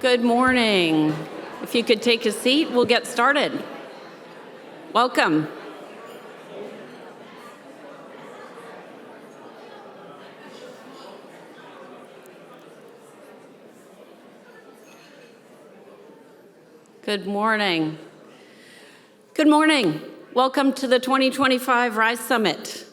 Good morning. If you could take a seat, we'll get started. Welcome. Good morning. Good morning. Welcome to the 2025 RISE Summit.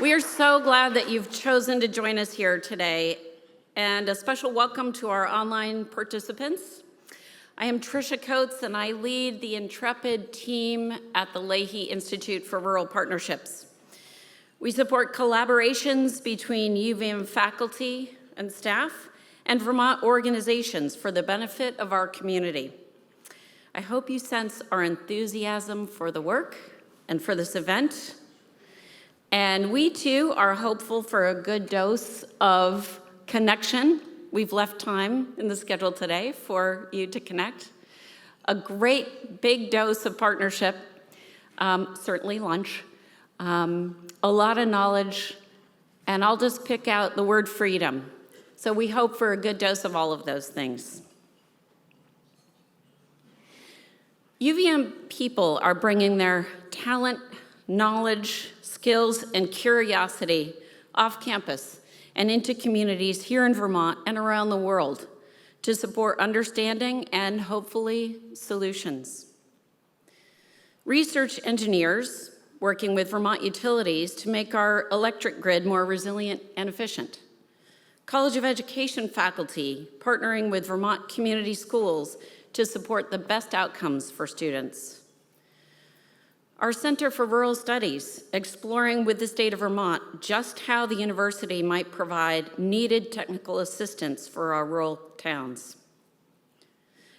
We are so glad that you've chosen to join us here today, and a special welcome to our online participants. I am Tricia Coates, and I lead the intrepid team at the Leahy Institute for Rural Partnerships. We support collaborations between UVM faculty and staff and Vermont organizations for the benefit of our community. I hope you sense our enthusiasm for the work and for this event. And we too are hopeful for a good dose of connection. We've left time in the schedule today for you to connect. A great big dose of partnership, certainly lunch, a lot of knowledge, and I'll just pick out the word freedom. So we hope for a good dose of all of those things. UVM people are bringing their talent, knowledge, skills, and curiosity off campus and into communities here in Vermont and around the world to support understanding and hopefully solutions. Research engineers working with Vermont utilities to make our electric grid more resilient and efficient. College of Education faculty partnering with Vermont community schools to support the best outcomes for students. Our Center for Rural Studies, exploring with the state of Vermont just how the university might provide needed technical assistance for our rural towns.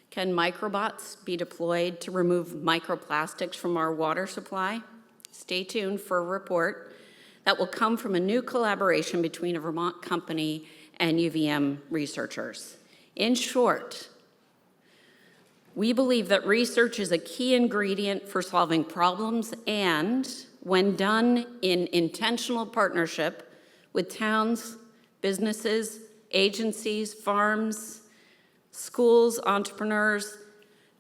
Can microbots be deployed to remove microplastics from our water supply? Stay tuned for a report that will come from a new collaboration between a Vermont company and UVM researchers. In short, we believe that research is a key ingredient for solving problems and, when done in intentional partnership with towns, businesses, agencies, farms, schools, entrepreneurs,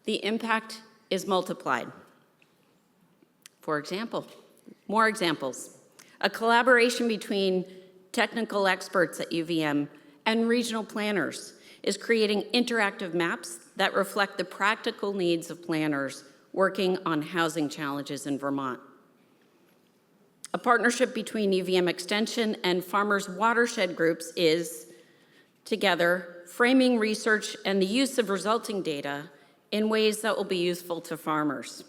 the impact is multiplied. For example, more examples, a collaboration between technical experts at UVM and regional planners is creating interactive maps that reflect the practical needs of planners working on housing challenges in Vermont. A partnership between UVM Extension and farmers' watershed groups is, together, framing research and the use of resulting data in ways that will be useful to farmers.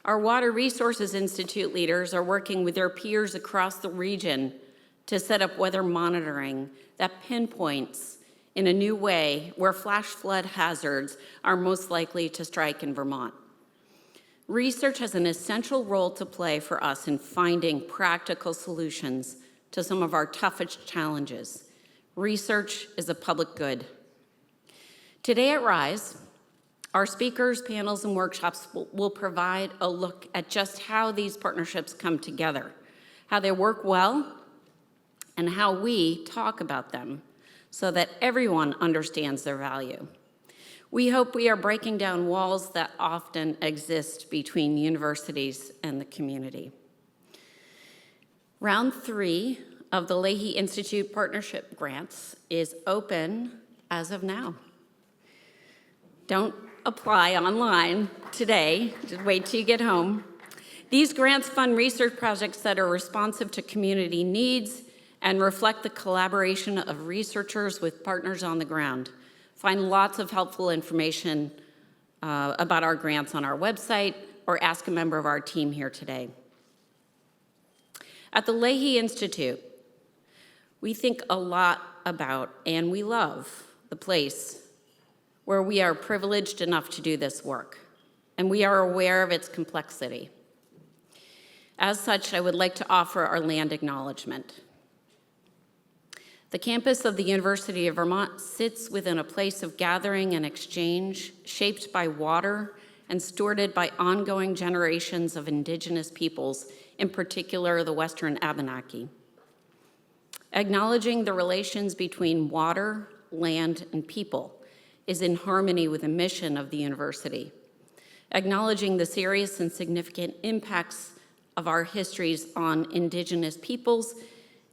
Our Water Resources Institute leaders are working with their peers across the region to set up weather monitoring that pinpoints in a new way where flash flood hazards are most likely to strike in Vermont. Research has an essential role to play for us in finding practical solutions to some of our toughest challenges. Research is a public good. Today at RISE, our speakers, panels, and workshops will provide a look at just how these partnerships come together, how they work well, and how we talk about them so that everyone understands their value. We hope we are breaking down walls that often exist between universities and the community. Round 3 of the Leahy Institute Partnership Grants is open as of now. Don't apply online today, just wait till you get home. These grants fund research projects that are responsive to community needs and reflect the collaboration of researchers with partners on the ground. Find lots of helpful information about our grants on our website or ask a member of our team here today. At the Leahy Institute, we think a lot about and we love the place where we are privileged enough to do this work, and we are aware of its complexity. As such, I would like to offer our land acknowledgement. The campus of the University of Vermont sits within a place of gathering and exchange, shaped by water and stewarded by ongoing generations of indigenous peoples, in particular the Western Abenaki. Acknowledging the relations between water, land, and people is in harmony with the mission of the university. Acknowledging the serious and significant impacts of our histories on Indigenous peoples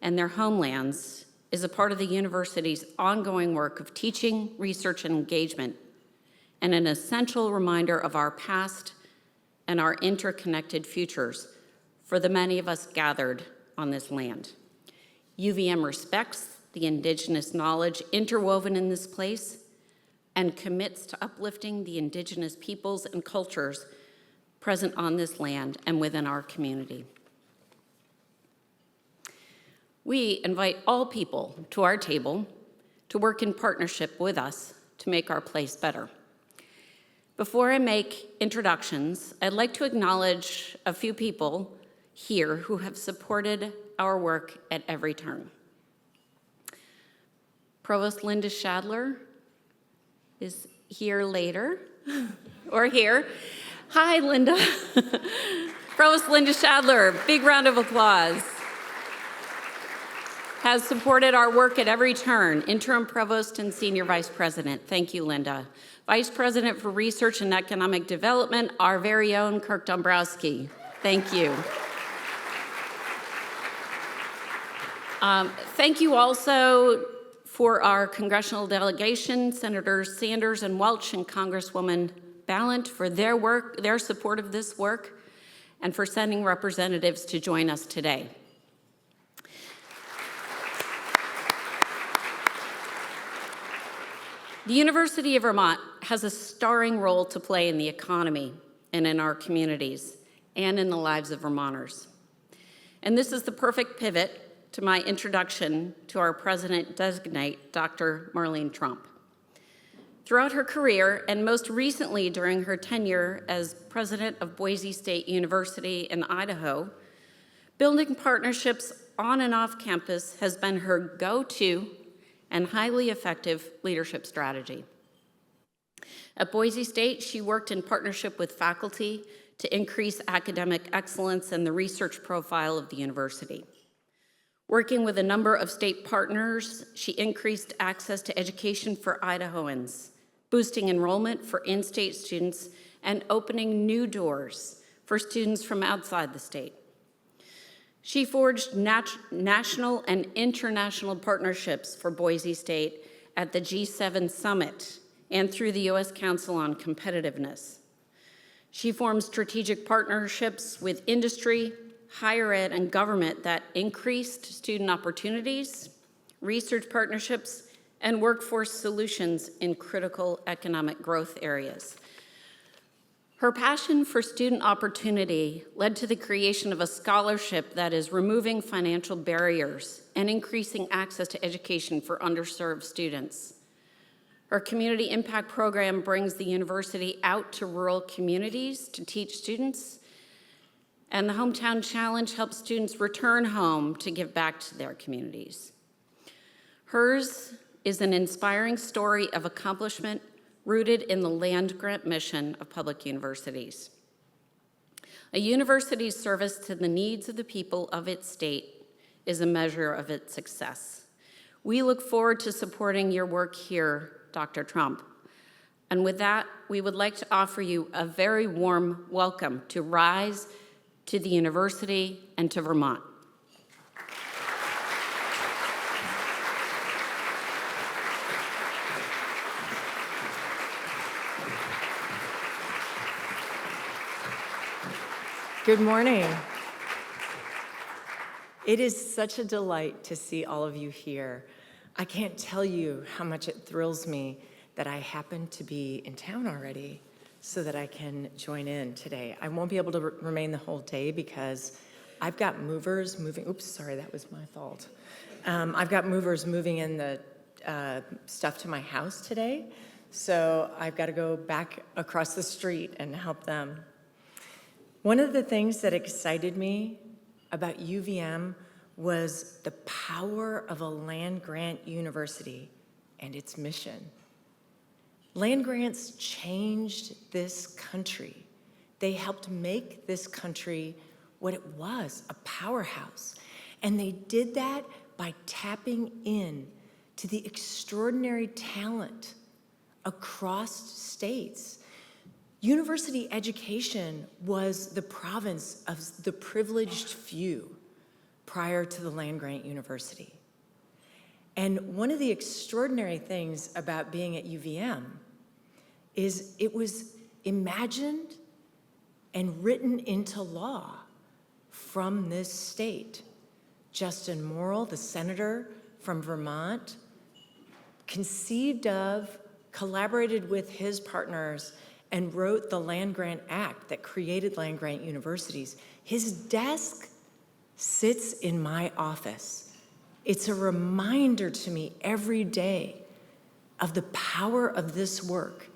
and their homelands is a part of the university's ongoing work of teaching, research, and engagement, and an essential reminder of our past and our interconnected futures for the many of us gathered on this land. UVM respects the Indigenous knowledge interwoven in this place and commits to uplifting the Indigenous peoples and cultures present on this land and within our community. We invite all people to our table to work in partnership with us to make our place better. Before I make introductions, I'd like to acknowledge a few people here who have supported our work at every turn. Provost Linda Shadler is here later, or here. Hi, Linda. Provost Linda Shadler, big round of applause. Has supported our work at every turn, interim provost and senior vice president. Thank you, Linda. Vice president for research and economic development, our very own Kirk Dombrowski. Thank you. Thank you also for our congressional delegation, Senators Sanders and Welch and Congresswoman Ballant for their work, their support of this work, and for sending representatives to join us today. The University of Vermont has a starring role to play in the economy and in our communities and in the lives of Vermonters. And this is the perfect pivot to my introduction to our president-designate, Dr. Marlene Tromp. Throughout her career, and most recently during her tenure as president of Boise State University in Idaho, building partnerships on and off campus has been her go-to and highly effective leadership strategy. At Boise State, she worked in partnership with faculty to increase academic excellence and the research profile of the university. Working with a number of state partners, she increased access to education for Idahoans, boosting enrollment for in-state students, and opening new doors for students from outside the state. She forged national and international partnerships for Boise State at the G7 Summit and through the U.S. Council on Competitiveness. She formed strategic partnerships with industry, higher ed, and government that increased student opportunities, research partnerships, and workforce solutions in critical economic growth areas. Her passion for student opportunity led to the creation of a scholarship that is removing financial barriers and increasing access to education for underserved students. Her community impact program brings the university out to rural communities to teach students, and the Hometown Challenge helps students return home to give back to their communities. Hers is an inspiring story of accomplishment rooted in the land-grant mission of public universities. A university's service to the needs of the people of its state is a measure of its success. We look forward to supporting your work here, Dr. Tromp. And with that, we would like to offer you a very warm welcome to Rise, to the university, and to Vermont. Good morning. It is such a delight to see all of you here. I can't tell you how much it thrills me that I happen to be in town already so that I can join in today. I won't be able to remain the whole day because I've got movers moving, oops, sorry, that was my fault. I've got movers moving in the stuff to my house today, so I've got to go back across the street and help them. One of the things that excited me about UVM was the power of a land-grant university and its mission. Land grants changed this country. They helped make this country what it was, a powerhouse. And they did that by tapping in to the extraordinary talent across states. University education was the province of the privileged few prior to the land-grant university. And one of the extraordinary things about being at UVM is it was imagined and written into law from this state. Justin Morrill, the senator from Vermont, conceived of, collaborated with his partners, and wrote the Land-Grant Act that created land-grant universities. His desk sits in my office. It's a reminder to me every day of the power of this work,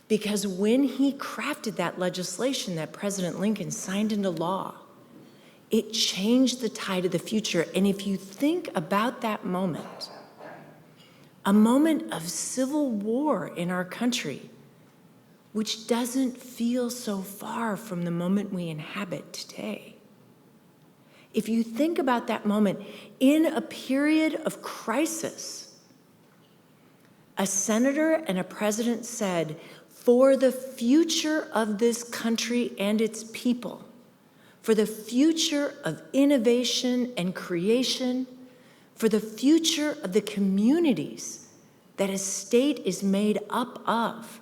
because when he crafted that legislation that President Lincoln signed into law, it changed the tide of the future. And if you think about that moment, a moment of civil war in our country, which doesn't feel so far from the moment we inhabit today. If you think about that moment in a period of crisis, a senator and a president said, for the future of this country and its people, for the future of innovation and creation, for the future of the communities that a state is made up of,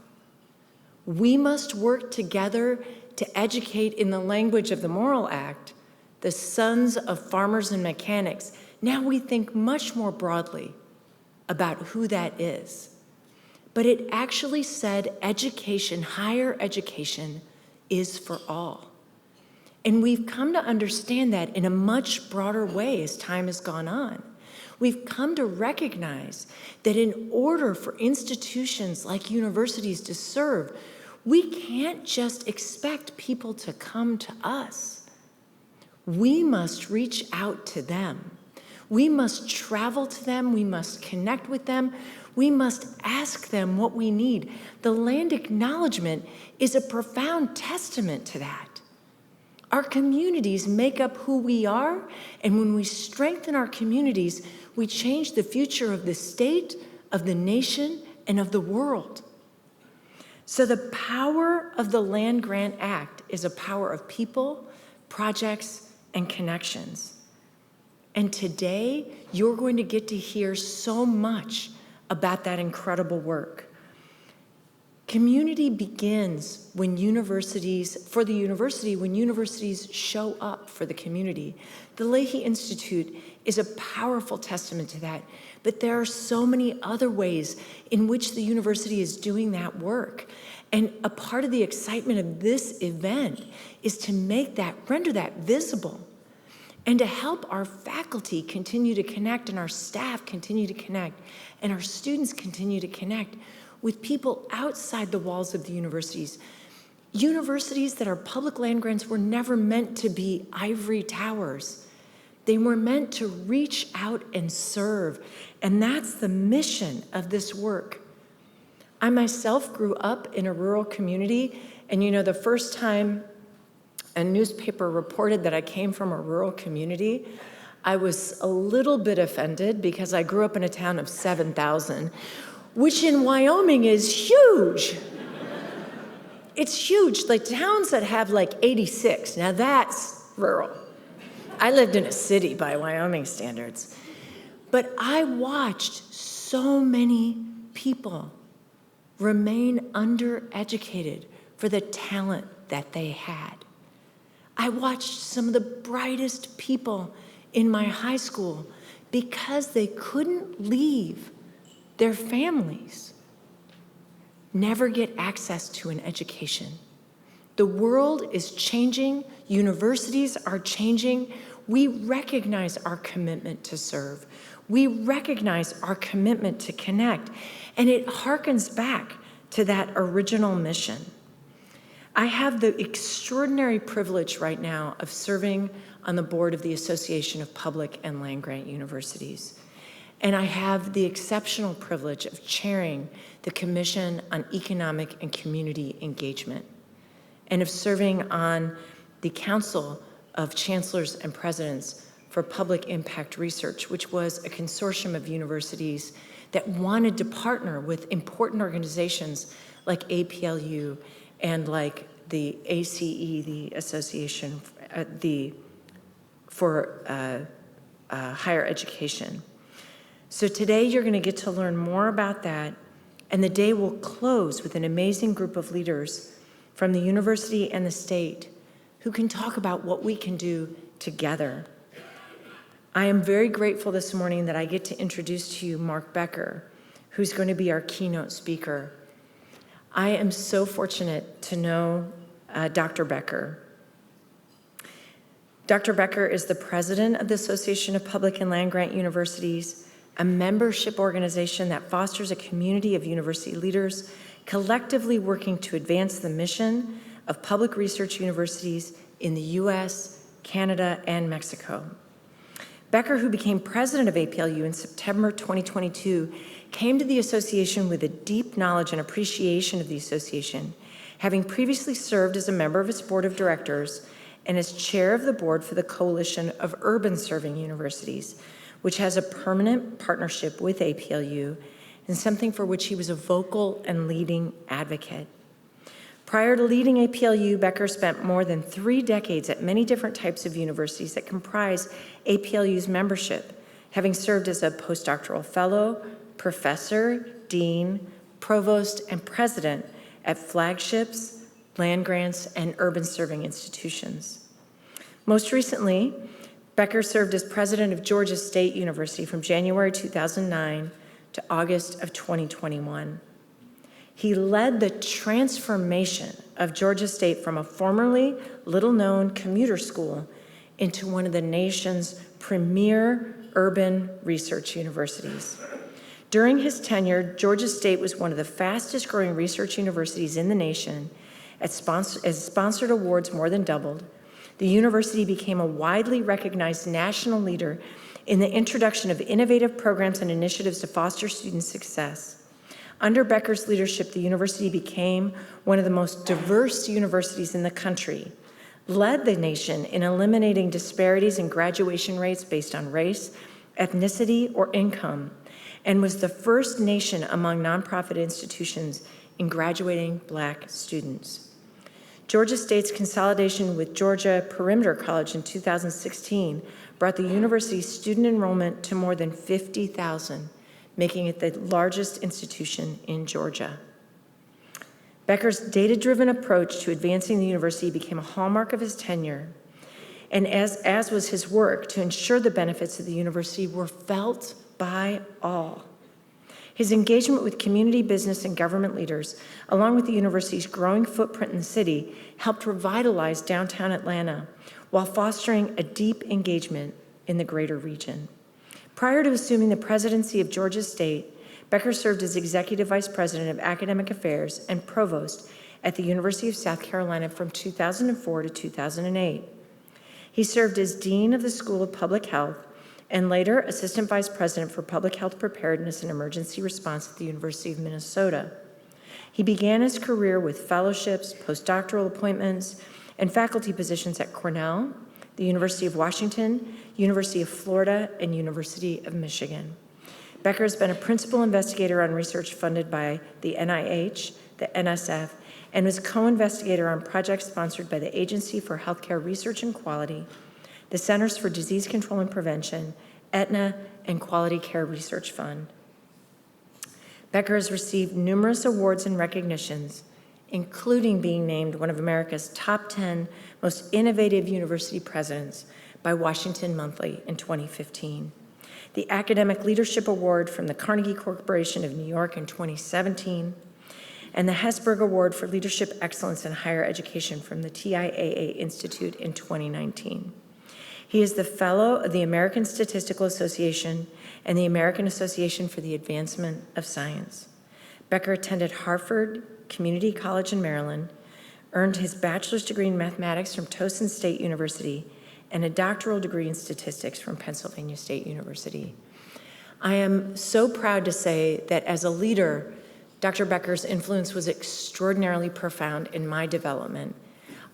we must work together to educate, in the language of the Morrill Act, the sons of farmers and mechanics. Now we think much more broadly about who that is. But it actually said education, higher education, is for all. And we've come to understand that in a much broader way as time has gone on. We've come to recognize that in order for institutions like universities to serve, we can't just expect people to come to us. We must reach out to them. We must travel to them. We must connect with them. We must ask them what we need. The land acknowledgement is a profound testament to that. Our communities make up who we are, and when we strengthen our communities, we change the future of the state, of the nation, and of the world. So the power of the Land-Grant Act is a power of people, projects, and connections. And today, you're going to get to hear so much about that incredible work. Community begins when universities, for the university, when universities show up for the community. The Leahy Institute is a powerful testament to that, but there are so many other ways in which the university is doing that work. And a part of the excitement of this event is to make that, render that visible, and to help our faculty continue to connect, and our staff continue to connect, and our students continue to connect with people outside the walls of the universities. Universities that are public land grants were never meant to be ivory towers. They were meant to reach out and serve, and that's the mission of this work. I myself grew up in a rural community, and the first time a newspaper reported that I came from a rural community, I was a little bit offended because I grew up in a town of 7,000, which in Wyoming is huge. It's huge, like towns that have like 86. Now that's rural. I lived in a city by Wyoming standards. But I watched so many people remain undereducated for the talent that they had. I watched some of the brightest people in my high school because they couldn't leave their families, never get access to an education. The world is changing, universities are changing. We recognize our commitment to serve. We recognize our commitment to connect, and it harkens back to that original mission. I have the extraordinary privilege right now of serving on the board of the Association of Public and Land-Grant Universities. And I have the exceptional privilege of chairing the Commission on Economic and Community Engagement, and of serving on the Council of Chancellors and Presidents for Public Impact Research, which was a consortium of universities that wanted to partner with important organizations like APLU and like the ACE, the Association for Higher Education. So today you're going to get to learn more about that, and the day will close with an amazing group of leaders from the university and the state who can talk about what we can do together. I am very grateful this morning that I get to introduce to you Mark Becker, who's going to be our keynote speaker. I am so fortunate to know Dr. Becker. Dr. Becker is the president of the Association of Public and Land-Grant Universities, a membership organization that fosters a community of university leaders collectively working to advance the mission of public research universities in the US, Canada, and Mexico. Becker, who became president of APLU in September 2022, came to the association with a deep knowledge and appreciation of the association, having previously served as a member of its board of directors and as chair of the board for the Coalition of Urban Serving Universities, which has a permanent partnership with APLU and something for which he was a vocal and leading advocate. Prior to leading APLU, Becker spent more than 3 decades at many different types of universities that comprise APLU's membership, having served as a postdoctoral fellow, professor, dean, provost, and president at flagships, land grants, and urban serving institutions. Most recently, Becker served as president of Georgia State University from January 2009 to August of 2021. He led the transformation of Georgia State from a formerly little-known commuter school into one of the nation's premier urban research universities. During his tenure, Georgia State was one of the fastest-growing research universities in the nation. As sponsored awards more than doubled, the university became a widely recognized national leader in the introduction of innovative programs and initiatives to foster student success. Under Becker's leadership, the university became one of the most diverse universities in the country, led the nation in eliminating disparities in graduation rates based on race, ethnicity, or income, and was the first nation among nonprofit institutions in graduating Black students. Georgia State's consolidation with Georgia Perimeter College in 2016 brought the university's student enrollment to more than 50,000, making it the largest institution in Georgia. Becker's data-driven approach to advancing the university became a hallmark of his tenure, and as was his work to ensure the benefits of the university were felt by all. His engagement with community, business, and government leaders, along with the university's growing footprint in the city, helped revitalize downtown Atlanta while fostering a deep engagement in the greater region. Prior to assuming the presidency of Georgia State, Becker served as Executive Vice President of Academic Affairs and Provost at the University of South Carolina from 2004 to 2008. He served as Dean of the School of Public Health and later Assistant Vice President for Public Health Preparedness and Emergency Response at the University of Minnesota. He began his career with fellowships, postdoctoral appointments, and faculty positions at Cornell, the University of Washington, University of Florida, and University of Michigan. Becker has been a principal investigator on research funded by the NIH, the NSF, and was co-investigator on projects sponsored by the Agency for Healthcare Research and Quality, the Centers for Disease Control and Prevention, Aetna, and Quality Care Research Fund. Becker has received numerous awards and recognitions, including being named one of America's top 10 most innovative university presidents by Washington Monthly in 2015, the Academic Leadership Award from the Carnegie Corporation of New York in 2017, and the Hesburgh Award for Leadership Excellence in Higher Education from the TIAA Institute in 2019. He is the Fellow of the American Statistical Association and the American Association for the Advancement of Science. Becker attended Harvard Community College in Maryland, earned his bachelor's degree in mathematics from Towson State University, and a doctoral degree in statistics from Pennsylvania State University. I am so proud to say that as a leader, Dr. Becker's influence was extraordinarily profound in my development.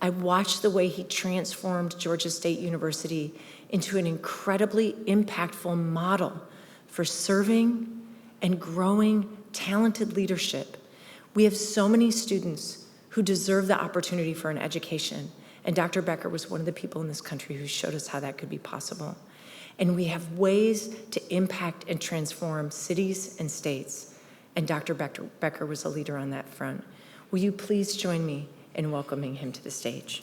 I watched the way he transformed Georgia State University into an incredibly impactful model for serving and growing talented leadership. We have so many students who deserve the opportunity for an education, and Dr. Becker was one of the people in this country who showed us how that could be possible. And we have ways to impact and transform cities and states, and Dr. Becker was a leader on that front. Will you please join me in welcoming him to the stage?